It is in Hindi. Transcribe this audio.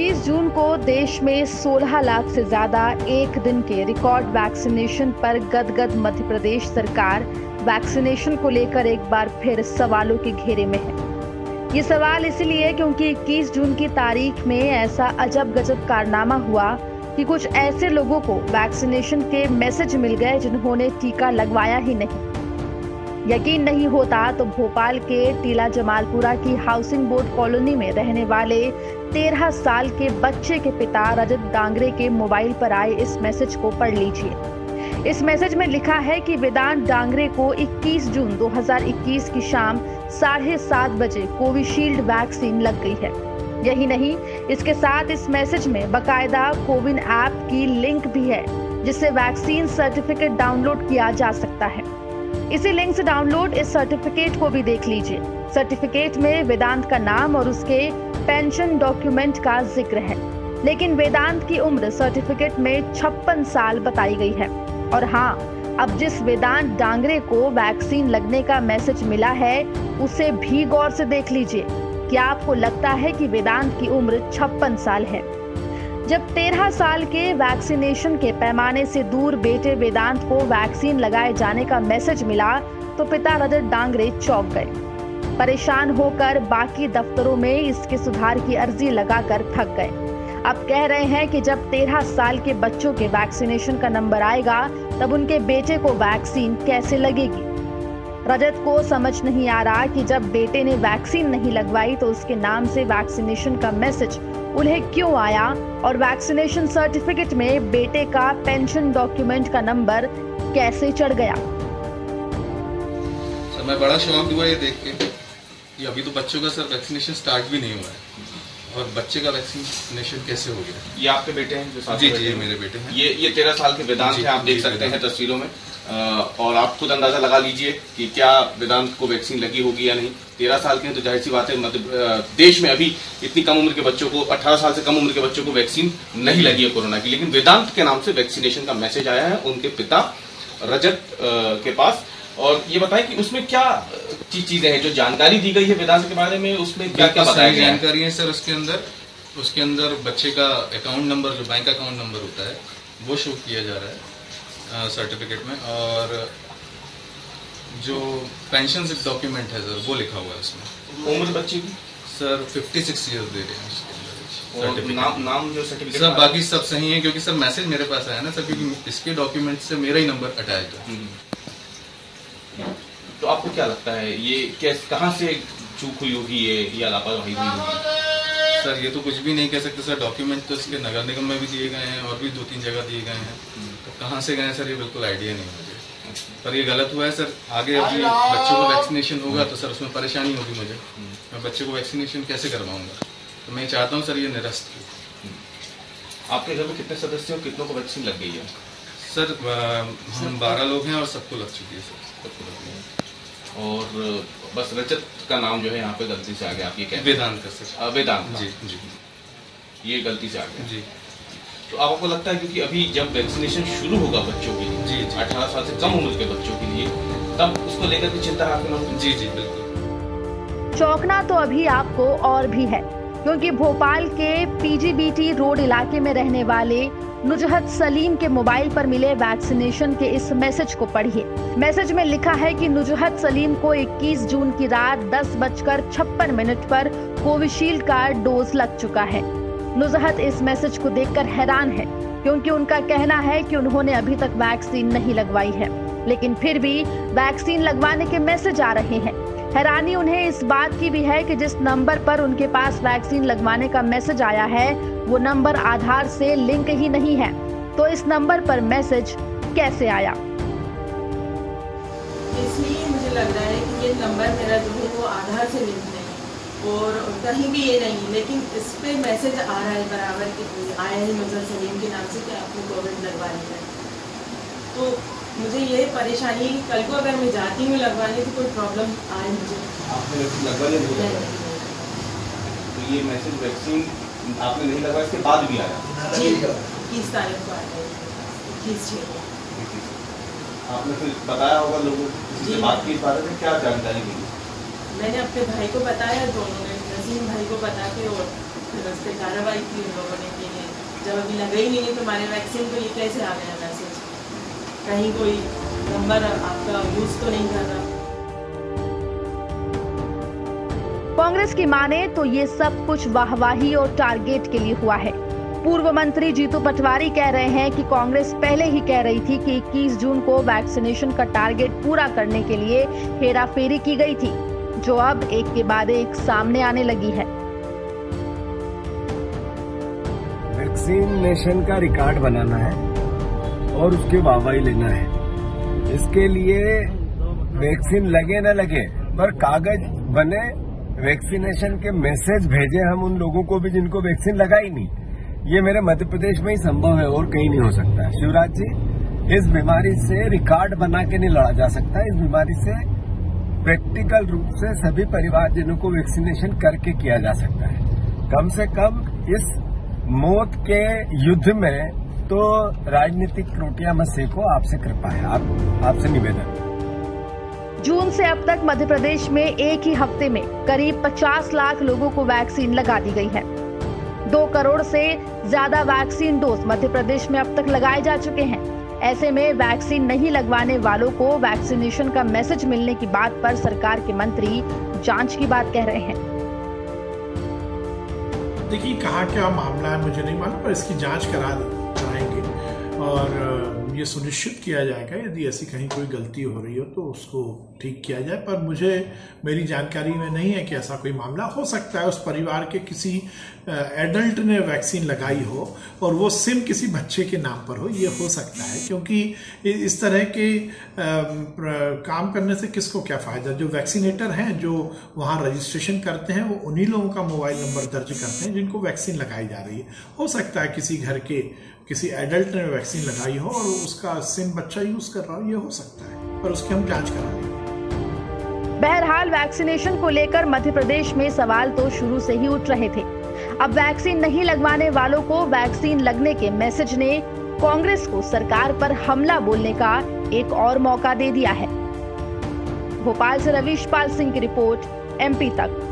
21 जून को देश में 16 लाख से ज्यादा एक दिन के रिकॉर्ड वैक्सीनेशन पर गदगद मध्य प्रदेश सरकार वैक्सीनेशन को लेकर एक बार फिर सवालों के घेरे में है। ये सवाल इसलिए क्योंकि 21 जून की तारीख में ऐसा अजब गजब कारनामा हुआ कि कुछ ऐसे लोगों को वैक्सीनेशन के मैसेज मिल गए जिन्होंने टीका लगवाया ही नहीं। यकीन नहीं होता तो भोपाल के टीला जमालपुरा की हाउसिंग बोर्ड कॉलोनी में रहने वाले 13 साल के बच्चे के पिता रजत डांगरे के मोबाइल पर आए इस मैसेज को पढ़ लीजिए। इस मैसेज में लिखा है कि वेदांत डांगरे को 21 जून 2021 की शाम 7:30 बजे कोविशील्ड वैक्सीन लग गई है। यही नहीं, इसके साथ इस मैसेज में बकायदा कोविन ऐप की लिंक भी है जिससे वैक्सीन सर्टिफिकेट डाउनलोड किया जा सकता है। इसी लिंक से डाउनलोड इस सर्टिफिकेट को भी देख लीजिए। सर्टिफिकेट में वेदांत का नाम और उसके पेंशन डॉक्यूमेंट का जिक्र है, लेकिन वेदांत की उम्र सर्टिफिकेट में 56 साल बताई गई है। और हाँ, अब जिस वेदांत डांगरे को वैक्सीन लगने का मैसेज मिला है उसे भी गौर से देख लीजिए। क्या आपको लगता है कि वेदांत की उम्र 56 साल है? जब 13 साल के वैक्सीनेशन के पैमाने से दूर बेटे वेदांत को वैक्सीन लगाए जाने का मैसेज मिला तो पिता रजत डांगरे चौंक गए। परेशान होकर बाकी दफ्तरों में इसके सुधार की अर्जी लगाकर थक गए। अब कह रहे हैं कि जब 13 साल के बच्चों के वैक्सीनेशन का नंबर आएगा तब उनके बेटे को वैक्सीन कैसे लगेगी। रजत को समझ नहीं आ रहा कि जब बेटे ने वैक्सीन नहीं लगवाई तो उसके नाम से वैक्सीनेशन का मैसेज उन्हें क्यों आया और वैक्सीनेशन सर्टिफिकेट में बेटे का पेंशन डॉक्यूमेंट का नंबर कैसे चढ़ गया। सर, मैं बड़ा शौक हुआ ये देख के कि अभी तो बच्चों का सर वैक्सीनेशन स्टार्ट भी नहीं हुआ है और बच्चे का वैक्सीनेशन कैसे हो गया। ये आपके बेटे हैं जो साथ जी जी, मेरे बेटे हैं। ये 13 साल के वेदांत हैं, आप देख सकते हैं तस्वीरों में। और आप खुद अंदाजा लगा लीजिए कि क्या वेदांत को वैक्सीन लगी होगी या नहीं। 13 साल के हैं तो जाहिर सी बात है देश में अभी इतनी कम उम्र के बच्चों को, 18 साल से कम उम्र के बच्चों को वैक्सीन नहीं लगी है कोरोना की। लेकिन वेदांत के नाम से वैक्सीनेशन का मैसेज आया है उनके पिता रजत के पास। और ये बताएं कि उसमें क्या चीजें हैं जो जानकारी दी गई है वेदांत के बारे में, उसमें क्या क्या बताया गया है? जानकारी है सर, उसके अंदर बच्चे का अकाउंट नंबर, जो बैंक अकाउंट नंबर होता है वो शो किया जा रहा है सर्टिफिकेट में, और जो पेंशन डॉक्यूमेंट है सर वो लिखा हुआ है उसमें। उम्र बच्चे की सर 56 ईयर्स दे रहे हैं उसके अंदर। नाम जो सर्टिफिकेट सर बाकी सब सही है, क्योंकि सर मैसेज मेरे पास आया ना सर, क्योंकि इसके डॉक्यूमेंट से मेरा ही नंबर अटैच है। तो आपको क्या लगता है ये कहाँ से चूक हुई होगी, ये लापरवाही हुई होगी? सर ये तो कुछ भी नहीं कह सकते सर, डॉक्यूमेंट तो इसके नगर निगम में भी दिए गए हैं और भी 2-3 जगह दिए गए हैं। तो कहाँ से गए सर ये बिल्कुल आइडिया नहीं मुझे, पर ये गलत हुआ है सर। आगे अभी बच्चों को वैक्सीनेशन होगा तो सर उसमें परेशानी होगी मुझे, मैं बच्चे को वैक्सीनेशन कैसे करवाऊंगा। तो मैं चाहता हूँ सर ये निरस्त हो। आपके घर में कितने सदस्य हो, कितनों को वैक्सीन लग गई है? सर हम 12 लोग हैं और सबको लग चुकी है सर, सबको लग गई है। और बस रजत का नाम जो है यहाँ पे गलती से आ गया, आप ये कहते हैं? वेदांत का सर। वेदांत जी जी, ये गलती से आ गया जी। तो आपको लगता है क्योंकि अभी जब वैक्सीनेशन शुरू होगा बच्चों के लिए, जी 18 साल से कम उम्र के बच्चों के लिए, तब उसको लेकर के चिंता है आपके मन में? जी जी बिल्कुल। चौंकना तो अभी आपको और भी है, क्योंकि भोपाल के पीजीबीटी रोड इलाके में रहने वाले नुजहत सलीम के मोबाइल पर मिले वैक्सीनेशन के इस मैसेज को पढ़िए। मैसेज में लिखा है कि नुजहत सलीम को 21 जून की रात 10:56 पर कोविशील्ड का डोज लग चुका है। नुजहत इस मैसेज को देखकर हैरान है, क्योंकि उनका कहना है कि उन्होंने अभी तक वैक्सीन नहीं लगवाई है, लेकिन फिर भी वैक्सीन लगवाने के मैसेज आ रहे हैं। हैरानी उन्हें इस बात की भी है कि जिस नंबर पर उनके पास वैक्सीन लगवाने का मैसेज आया है वो नंबर आधार से लिंक ही नहीं है, तो इस नंबर पर मैसेज कैसे आया। इसलिए मुझे लग रहा है कि ये नंबर मेरा जो है वो आधार से लिंक नहीं और कहीं भी ये नहीं, लेकिन इस पे मैसेज आ रहा है बराबर कि आया है नुजहत सलीम के नाम से कि आपको कोविड लगवानी है। तो मुझे ये परेशानी, कल को अगर मैं जाती हूँ लगवाने तो कोई प्रॉब्लम आए मुझे। आपने लगवाने नहीं, तो ये मैसेज वैक्सीन आपने नहीं लगवाया इसके बाद भी आया? जी 21 तारीख को आया, 21 को। आपने फिर बताया होगा लोगों को, जिससे बात की इस बारे में क्या जानकारी मिली? मैंने अपने भाई को बताया, दोनों ने नसीम भाई को बता के और फिर उस पर कार्रवाई की उन लोगों ने कि जब अभी लगा ही नहीं तुम्हारे वैक्सीन, तो ये कैसे आ गया मैसेज, कहीं कोई नंबर आपका यूज तो नहीं कर रहा। कांग्रेस की माने तो ये सब कुछ वाहवाही और टारगेट के लिए हुआ है। पूर्व मंत्री जीतू पटवारी कह रहे हैं कि कांग्रेस पहले ही कह रही थी कि 21 जून को वैक्सीनेशन का टारगेट पूरा करने के लिए हेराफेरी की गई थी, जो अब एक के बाद एक सामने आने लगी है। वैक्सीनेशन का रिकॉर्ड बनाना है और उसके वाहवाही लेना है। इसके लिए वैक्सीन लगे न लगे पर कागज बने, वैक्सीनेशन के मैसेज भेजे हम उन लोगों को भी जिनको वैक्सीन लगा ही नहीं। ये मेरे मध्य प्रदेश में ही संभव है और कहीं नहीं हो सकता है। शिवराज जी, इस बीमारी से रिकॉर्ड बना के नहीं लड़ा जा सकता। इस बीमारी से प्रैक्टिकल रूप से सभी परिवारजनों को वैक्सीनेशन करके किया जा सकता है। कम से कम इस मौत के युद्ध में तो राजनीतिक रोटियां मत सेको। आपसे कृपा है, आपसे निवेदन। जून से अब तक मध्य प्रदेश में एक ही हफ्ते में करीब 50 लाख लोगों को वैक्सीन लगा दी गई है। 2 करोड़ से ज्यादा वैक्सीन डोज मध्य प्रदेश में अब तक लगाए जा चुके हैं। ऐसे में वैक्सीन नहीं लगवाने वालों को वैक्सीनेशन का मैसेज मिलने की बात पर सरकार के मंत्री जांच की बात कह रहे हैं। देखिए, कहाँ क्या मामला है मुझे नहीं मालूम, पर इसकी जांच कराएंगे और ये सुनिश्चित किया जाएगा यदि ऐसी कहीं कोई गलती हो रही हो तो उसको ठीक किया जाए। पर मेरी जानकारी में नहीं है कि ऐसा कोई मामला हो सकता है। उस परिवार के किसी एडल्ट ने वैक्सीन लगाई हो और वो सिम किसी बच्चे के नाम पर हो, ये हो सकता है, क्योंकि इस तरह के काम करने से किसको क्या फायदा। जो वैक्सीनेटर हैं, जो वहाँ रजिस्ट्रेशन करते हैं, वो उन्हीं लोगों का मोबाइल नंबर दर्ज करते हैं जिनको वैक्सीन लगाई जा रही है। हो सकता है किसी घर के किसी एडल्ट ने वैक्सीन लगाई हो और उसका सिम बच्चा यूज कर रहा हो, ये हो सकता है, पर उसकी हम जांच कराएंगे। बहरहाल वैक्सीनेशन को लेकर मध्य प्रदेश में सवाल तो शुरू से ही उठ रहे थे। अब वैक्सीन नहीं लगवाने वालों को वैक्सीन लगने के मैसेज ने कांग्रेस को सरकार पर हमला बोलने का एक और मौका दे दिया है। भोपाल से रवीश पाल सिंह की रिपोर्ट, MP तक।